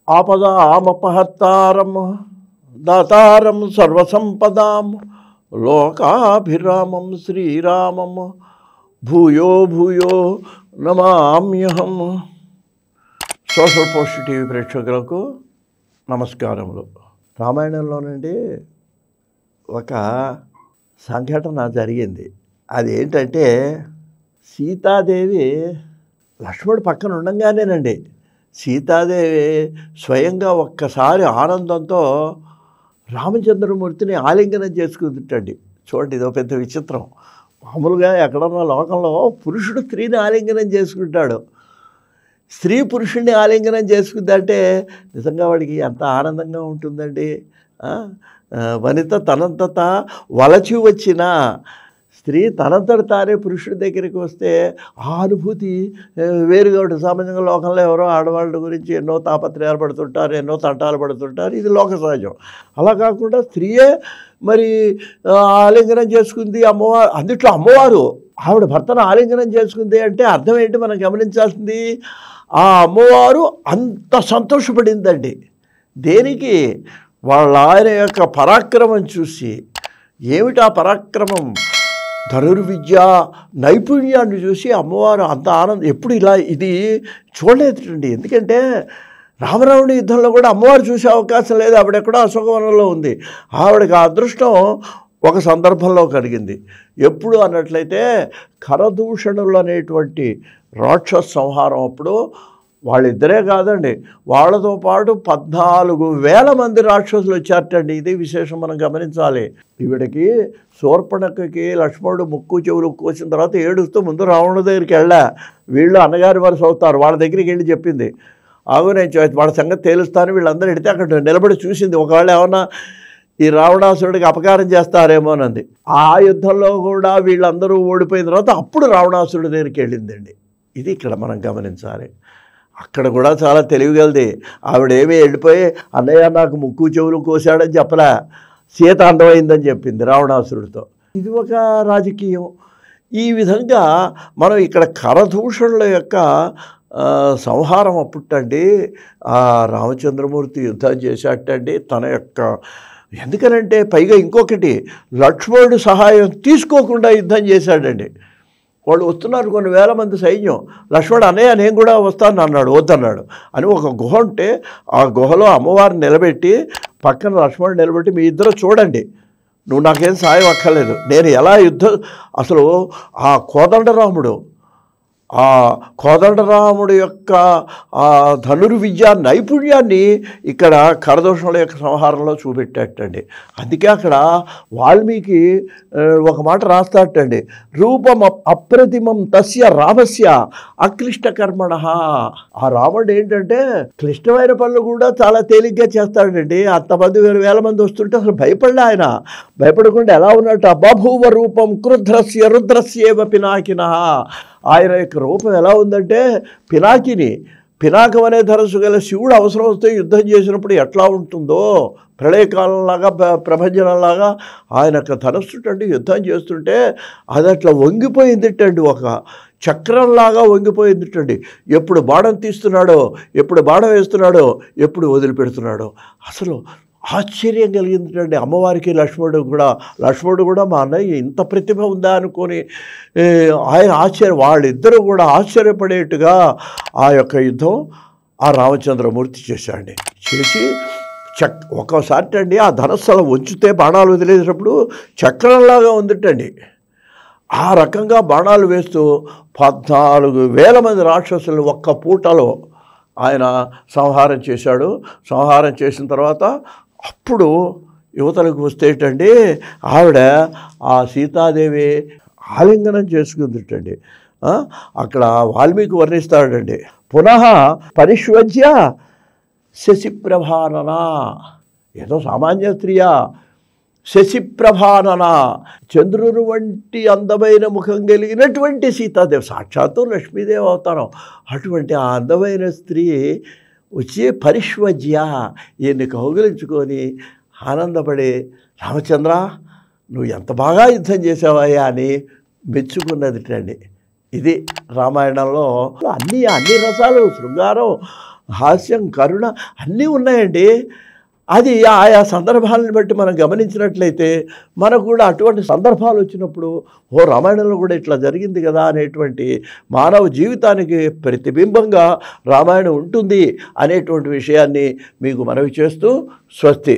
ఆపదామపహర్తారం దాతారం సర్వసంపదాం లోకాభిరామం శ్రీరామం భూయో భూయో నమామ్యహం. సోషల్ పోస్ట్ టీవీ ప్రేక్షకులకు నమస్కారములు. రామాయణంలోనండి ఒక సంఘటన జరిగింది. అదేంటంటే సీతాదేవి లక్ష్మణుడు పక్కన ఉండగానేనండి సీతాదేవి స్వయంగా ఒక్కసారి ఆనందంతో రామచంద్రమూర్తిని ఆలింగనం చేసుకుంటుంటండి. చూడండి, ఇదో పెద్ద విచిత్రం. మామూలుగా ఎక్కడన్నా లోకంలో పురుషుడు స్త్రీని ఆలింగనం చేసుకుంటాడు, స్త్రీ పురుషుడిని ఆలింగనం చేసుకుందంటే నిజంగా వాడికి ఎంత ఆనందంగా ఉంటుందండి. వనిత తనంతట వలచి వచ్చిన స్త్రీ తనంతట తానే పురుషుడి దగ్గరికి వస్తే ఆ అనుభూతి వేరుగా ఉంటుంది. సామాన్యంగా లోకంలో ఎవరో ఆడవాళ్ళ గురించి ఎన్నో తాపత్రయాలు పడుతుంటారు, ఎన్నో తంటాలు పడుతుంటారు, ఇది లోక సహజం. అలా కాకుండా స్త్రీయే మరి ఆలింగనం చేసుకుంది అమ్మవారు. అందుట్లో అమ్మవారు ఆవిడ భర్తను ఆలింగనం చేసుకుంది అంటే అర్థం ఏంటి మనం గమనించాల్సింది? ఆ అమ్మవారు అంత సంతోషపడిందండి. దేనికి? వాళ్ళ ఆయన యొక్క పరాక్రమం చూసి. ఏమిటి ఆ పరాక్రమం? ధనుర్విద్య నైపుణ్యాన్ని చూసి అమ్మవారు అంత ఆనందం ఎప్పుడు ఇలా ఇది చూడలేదండి. ఎందుకంటే రామరావణి యుద్ధంలో కూడా అమ్మవారు చూసే అవకాశం లేదు. ఆవిడెక్కడో అశోకవనంలో ఉంది. ఆవిడకి ఆ అదృష్టం ఒక సందర్భంలో కలిగింది. ఎప్పుడు అన్నట్లయితే ఖరదూషణులు అనేటువంటి రాక్షస సంహారం అప్పుడు వాళ్ళిద్దరే కాదండి, వాళ్ళతో పాటు 14,000 మంది రాక్షసులు వచ్చారటండి. ఇది విశేషం మనం గమనించాలి. ఈవిడకి శూర్పణఖకి లక్ష్మణుడు ముక్కు చెవులు కోసిన తర్వాత ఏడుస్తూ ముందు రావణుడి దగ్గరికి వెళ్ళా. వీళ్ళు అన్నగారి వరుస అవుతారు. వాళ్ళ దగ్గరికి వెళ్ళి చెప్పింది, ఆగు నేను వాళ్ళ సంగతి తేలుస్తాను. వీళ్ళందరూ ఎడితే అక్కడ నిలబడి చూసింది. ఒకవేళ ఏమన్నా ఈ రావణాసురుడికి అపకారం చేస్తారేమోనంది. ఆ యుద్ధంలో కూడా వీళ్ళందరూ ఓడిపోయిన తర్వాత అప్పుడు రావణాసురుడి దగ్గరికి వెళ్ళిందండి. ఇది ఇక్కడ మనం గమనించాలి. అక్కడ కూడా చాలా తెలివిగలది. ఆవిడేమీ వెళ్ళిపోయి అన్నయ్య నాకు ముక్కు చెవులు కోసాడని చెప్పలే, సీత అందమైందని చెప్పింది రావణాసురుడితో. ఇది ఒక రాజకీయం. ఈ విధంగా మనం ఇక్కడ ఖరదూషణుల యొక్క సంహారం అప్పుట్టండి ఆ రామచంద్రమూర్తి యుద్ధం చేశాటండి తన యొక్క. ఎందుకనంటే పైగా ఇంకొకటి, లక్ష్మణుడు సహాయం తీసుకోకుండా యుద్ధం చేశాడండి. వాళ్ళు వస్తున్నారు, కొన్ని వేల మంది సైన్యం. లక్ష్మణుడు అన్నయ్య నేను కూడా వస్తాను అన్నాడు. వద్దన్నాడు అని ఒక గుహ ఉంటే ఆ గుహలో అమ్మవారిని నిలబెట్టి పక్కన లక్ష్మణుడు నిలబెట్టి మీ ఇద్దరు చూడండి, నువ్వు నాకేం సాయం అక్కర్లేదు, నేను ఎలా యుద్ధం. అసలు ఆ కోదండరాముడు యొక్క ఆ ధనుర్విద్య నైపుణ్యాన్ని ఇక్కడ ఖరదూషణుల యొక్క సంహారంలో చూపెట్టాటండి. అందుకే అక్కడ వాల్మీకి ఒక మాట రాస్తాటండి, రూపం అప్రతిమం తస్య రామస్య అక్లిష్టకర్మణ. ఆ రాముడు ఏంటంటే క్లిష్టమైన పనులు కూడా చాలా తేలిగ్గా చేస్తాడండి. అంతమంది వేల మంది వస్తుంటే అసలు భయపడలే ఆయన. భయపడకుండా ఎలా ఉన్నట్టు బభూవ రూపం క్రుద్రస్య రుద్రస్యేవ పినాకిన. ఆయన యొక్క రూపం ఎలా ఉందంటే పినాకం అనే ధనస్సు గల శివుడు అవసరం వస్తే యుద్ధం చేసినప్పుడు ఎట్లా ఉంటుందో ప్రళయకాలంలాగా ప్రభంజనంలాగా ఆయన యొక్క ధనస్సుటండి యుద్ధం చేస్తుంటే అది అట్లా వంగిపోయిందిటండి, ఒక చక్రంలాగా వంగిపోయిందిటండి. ఎప్పుడు బాణం తీస్తున్నాడో, ఎప్పుడు బాణం వేస్తున్నాడో, ఎప్పుడు వదిలిపెడుతున్నాడో అసలు ఆశ్చర్యం కలిగిందండి అమ్మవారికి. లక్ష్మణుడు కూడా మా అన్నయ్య ఇంత ప్రతిభ ఉందా అనుకొని ఆయన వాళ్ళిద్దరూ కూడా ఆశ్చర్యపడేట్టుగా ఆ యొక్క యుద్ధం ఆ రామచంద్రమూర్తి చేశాడండి. చేసి ఒక్కోసారి అండి ఆ ధనస్సులో వంచితే బాణాలు వదిలేసినప్పుడు చక్రంలాగా ఉందిటండి. ఆ రకంగా బాణాలు వేస్తూ 14,000 మంది రాక్షసులు ఒక్క పూటలో ఆయన సంహారం చేశాడు. సంహారం చేసిన తర్వాత అప్పుడు యువతలకు వస్తేటండి ఆవిడ ఆ సీతాదేవి ఆలింగనం చేసుకుందిటండి. అక్కడ వాల్మీకి వర్ణిస్తాడండి, పునః పరిష్వజ్య శశిప్రభానన. ఏదో సామాన్య స్త్రీయా, శశిప్రభానన, చంద్రుని వంటి అందమైన ముఖం కలిగినటువంటి సీతాదేవి, సాక్షాత్తు లక్ష్మీదేవి అవతారం. అటువంటి ఆ అందమైన స్త్రీ వచ్చి పరిష్వజ్య ఈయన్ని కౌగిలించుకొని ఆనందపడి, రామచంద్ర నువ్వు ఎంత బాగా యుద్ధం చేసావయ్యా అని మెచ్చుకున్నదిటండి. ఇది రామాయణంలో అన్ని రసాలు, శృంగారం, హాస్యం, కరుణ అన్నీ ఉన్నాయండి. అది ఆయా సందర్భాలను బట్టి మనం గమనించినట్లయితే మనకు కూడా అటువంటి సందర్భాలు వచ్చినప్పుడు రామాయణంలో కూడా ఇట్లా జరిగింది కదా అనేటువంటి మానవ జీవితానికి ప్రతిబింబంగా రామాయణం ఉంటుంది అనేటువంటి విషయాన్ని మీకు మనవి చేస్తూ స్వస్తి.